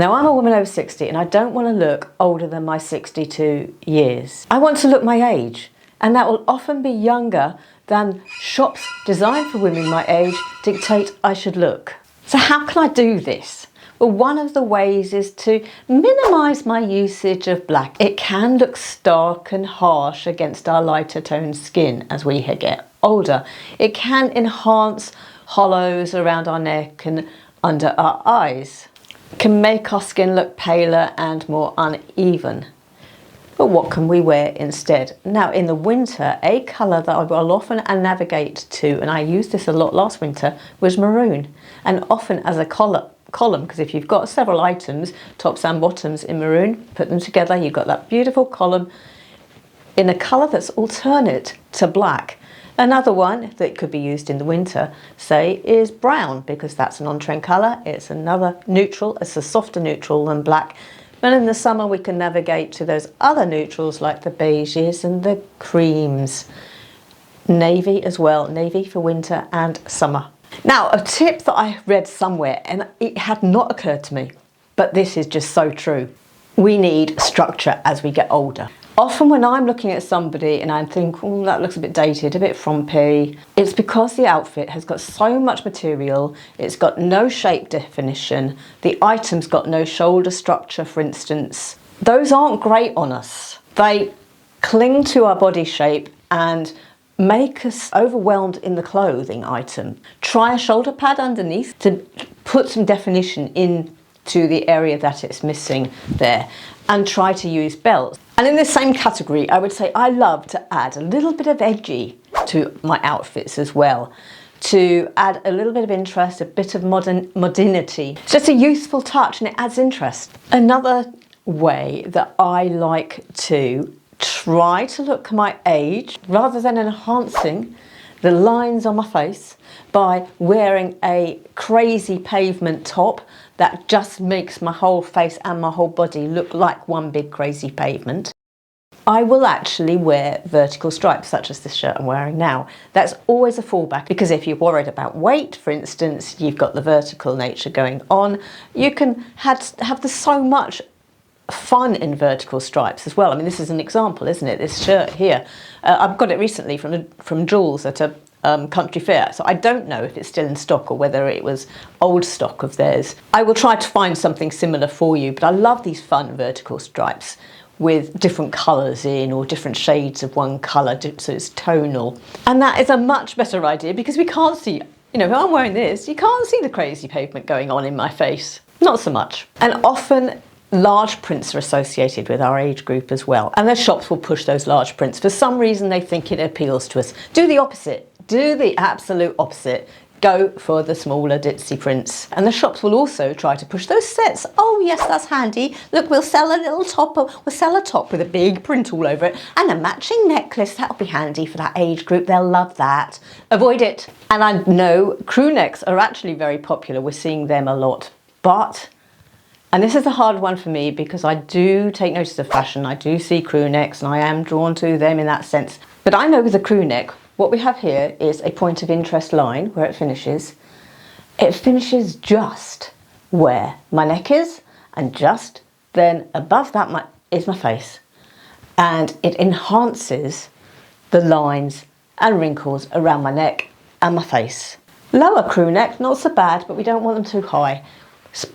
Now, I'm a woman over 60 and I don't want to look older than my 62 years. I want to look my age, and that will often be younger than shops designed for women my age dictate I should look. So how can I do this? Well, one of the ways is to minimise my usage of black. It can look stark and harsh against our lighter toned skin as we get older. It can enhance hollows around our neck and under our eyes. It can make our skin look paler and more uneven. But what can we wear instead? Now, in the winter, a colour that I will often navigate to, and I used this a lot last winter, was maroon. And often as a column, because if you've got several items, tops and bottoms in maroon, put them together, you've got that beautiful column in a colour that's alternate to black. Another one that could be used in the winter, say, is brown, because that's an on-trend colour. It's another neutral, it's a softer neutral than black. And in the summer we can navigate to those other neutrals like the beiges and the creams. Navy as well, navy for winter and summer. Now, a tip that I read somewhere, and it had not occurred to me, but this is just so true. We need structure as we get older. Often when I'm looking at somebody and I think, oh, that looks a bit dated, a bit frumpy, it's because the outfit has got so much material, it's got no shape definition, the item's got no shoulder structure, for instance. Those aren't great on us. They cling to our body shape and make us overwhelmed in the clothing item. Try a shoulder pad underneath to put some definition into the area that it's missing there, and try to use belts. And in this same category, I would say I love to add a little bit of edgy to my outfits as well, to add a little bit of interest, a bit of modernity. It's just a youthful touch and it adds interest. Another way that I like to try to look my age, rather than enhancing the lines on my face by wearing a crazy pavement top that just makes my whole face and my whole body look like one big crazy pavement, I will actually wear vertical stripes, such as this shirt I'm wearing now. That's always a fallback, because if you're worried about weight, for instance, you've got the vertical nature going on. You can have so much fun in vertical stripes as well. I mean, this is an example, isn't it? This shirt here, I've got it recently from Jules at a country fair, so I don't know if it's still in stock or whether it was old stock of theirs. I will try to find something similar for you, but I love these fun vertical stripes with different colours in, or different shades of one colour, so it's tonal. And that is a much better idea, because we can't see, you know, if I'm wearing this, you can't see the crazy pavement going on in my face. Not so much. And often large prints are associated with our age group as well, and the shops will push those large prints. For some reason they think it appeals to us. Do the opposite. Do the absolute opposite. Go for the smaller ditzy prints. And the shops will also try to push those sets. Oh yes, that's handy. Look, we'll sell a little top, we'll sell a top with a big print all over it and a matching necklace. That'll be handy for that age group. They'll love that. Avoid it. And I know crew necks are actually very popular. We're seeing them a lot. But, and this is a hard one for me, because I do take notice of fashion. I do see crew necks and I am drawn to them in that sense. But I know with a crew neck, what we have here is a point of interest line where it finishes. It finishes just where my neck is, and just then above that is my face. And it enhances the lines and wrinkles around my neck and my face. Lower crew neck, not so bad, but we don't want them too high.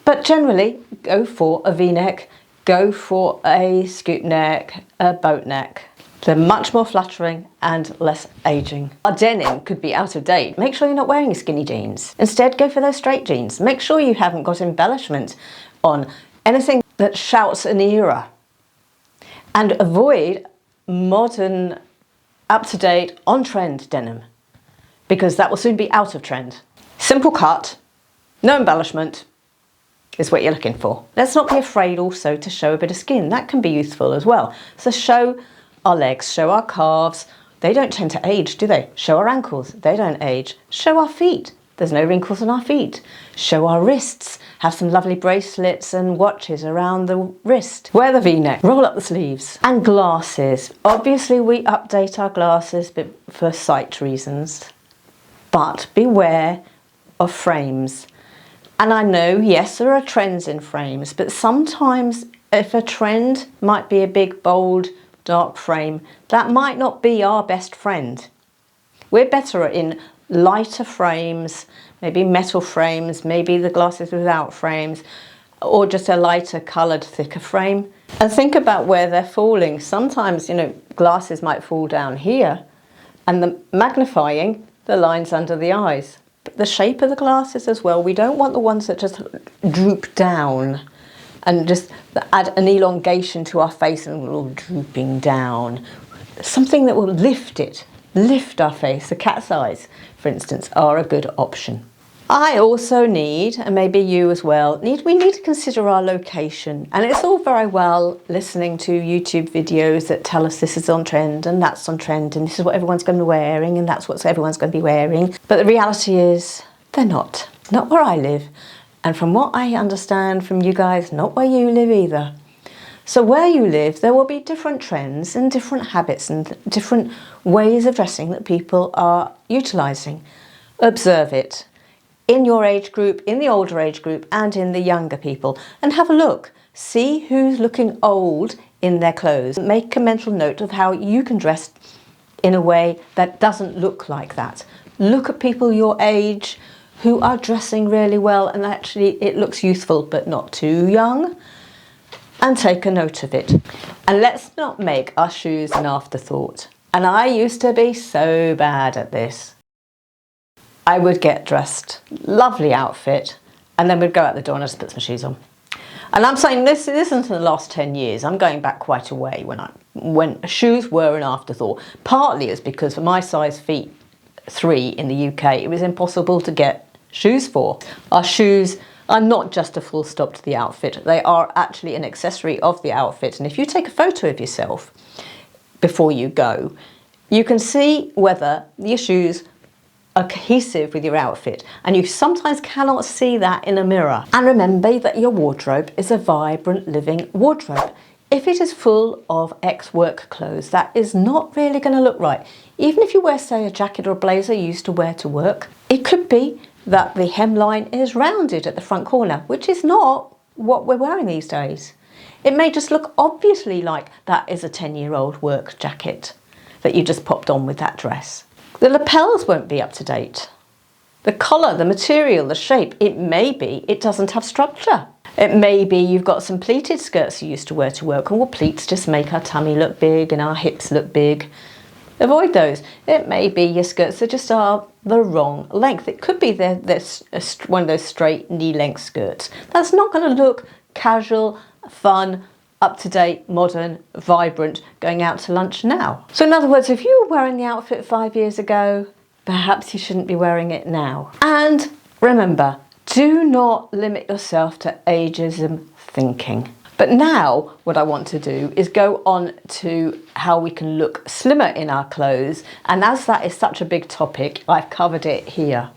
But generally, go for a V-neck, go for a scoop neck, a boat neck. They're much more flattering and less aging. Our denim could be out of date. Make sure you're not wearing skinny jeans. Instead, go for those straight jeans. Make sure you haven't got embellishment on anything that shouts an era. And avoid modern, up-to-date, on-trend denim, because that will soon be out of trend. Simple cut, no embellishment, is what you're looking for. Let's not be afraid also to show a bit of skin. That can be useful as well. So show our legs, show our calves. They don't tend to age, do they? Show our ankles. They don't age. Show our feet. There's no wrinkles on our feet. Show our wrists. Have some lovely bracelets and watches around the wrist. Wear the V-neck. Roll up the sleeves. And glasses. Obviously we update our glasses for sight reasons, but beware of frames. And I know, yes, there are trends in frames, but sometimes if a trend might be a big, bold, dark frame, that might not be our best friend. We're better in lighter frames, maybe metal frames, maybe the glasses without frames, or just a lighter coloured, thicker frame. And think about where they're falling. Sometimes, glasses might fall down here, and the magnifying the lines under the eyes. But the shape of the glasses as well, we don't want the ones that just droop down and just add an elongation to our face and we're all drooping down. Something that will lift it, lift our face. The cat's eyes, for instance, are a good option. I also need, and maybe you as well, we need to consider our location. And it's all very well listening to YouTube videos that tell us this is on trend and that's on trend and this is what everyone's going to be wearing and that's what everyone's going to be wearing. But the reality is they're not where I live. And from what I understand from you guys, not where you live either. So where you live, there will be different trends and different habits and different ways of dressing that people are utilising. Observe it. In your age group, in the older age group and in the younger people, and have a look. See who's looking old in their clothes. Make a mental note of how you can dress in a way that doesn't look like that. Look at people your age who are dressing really well and actually it looks youthful but not too young, and take a note of it. And let's not make our shoes an afterthought. And I used to be so bad at this. I would get dressed, lovely outfit, and then we'd go out the door and I'd just put some shoes on. And I'm saying this isn't the last 10 years. I'm going back quite a way when shoes were an afterthought. Partly it's because for my size feet 3 in the UK, it was impossible to get shoes for. Our shoes are not just a full stop to the outfit. They are actually an accessory of the outfit. And if you take a photo of yourself before you go, you can see whether your shoes are cohesive with your outfit, and you sometimes cannot see that in a mirror. And remember that your wardrobe is a vibrant living wardrobe. If it is full of ex-work clothes, that is not really going to look right. Even if you wear, say, a jacket or a blazer you used to wear to work, it could be that the hemline is rounded at the front corner, which is not what we're wearing these days. It may just look obviously like that is a 10-year-old work jacket that you just popped on with that dress. The lapels won't be up to date. The collar, the material, the shape, it may be it doesn't have structure. It may be you've got some pleated skirts you used to wear to work, and well, pleats just make our tummy look big and our hips look big. Avoid those. It may be your skirts that just are the wrong length. It could be they're one of those straight knee-length skirts. That's not going to look casual, fun, up-to-date, modern, vibrant, going out to lunch now. So in other words, if you were wearing the outfit 5 years ago, perhaps you shouldn't be wearing it now. And remember, do not limit yourself to ageism thinking. But now what I want to do is go on to how we can look slimmer in our clothes. And as that is such a big topic, I've covered it here.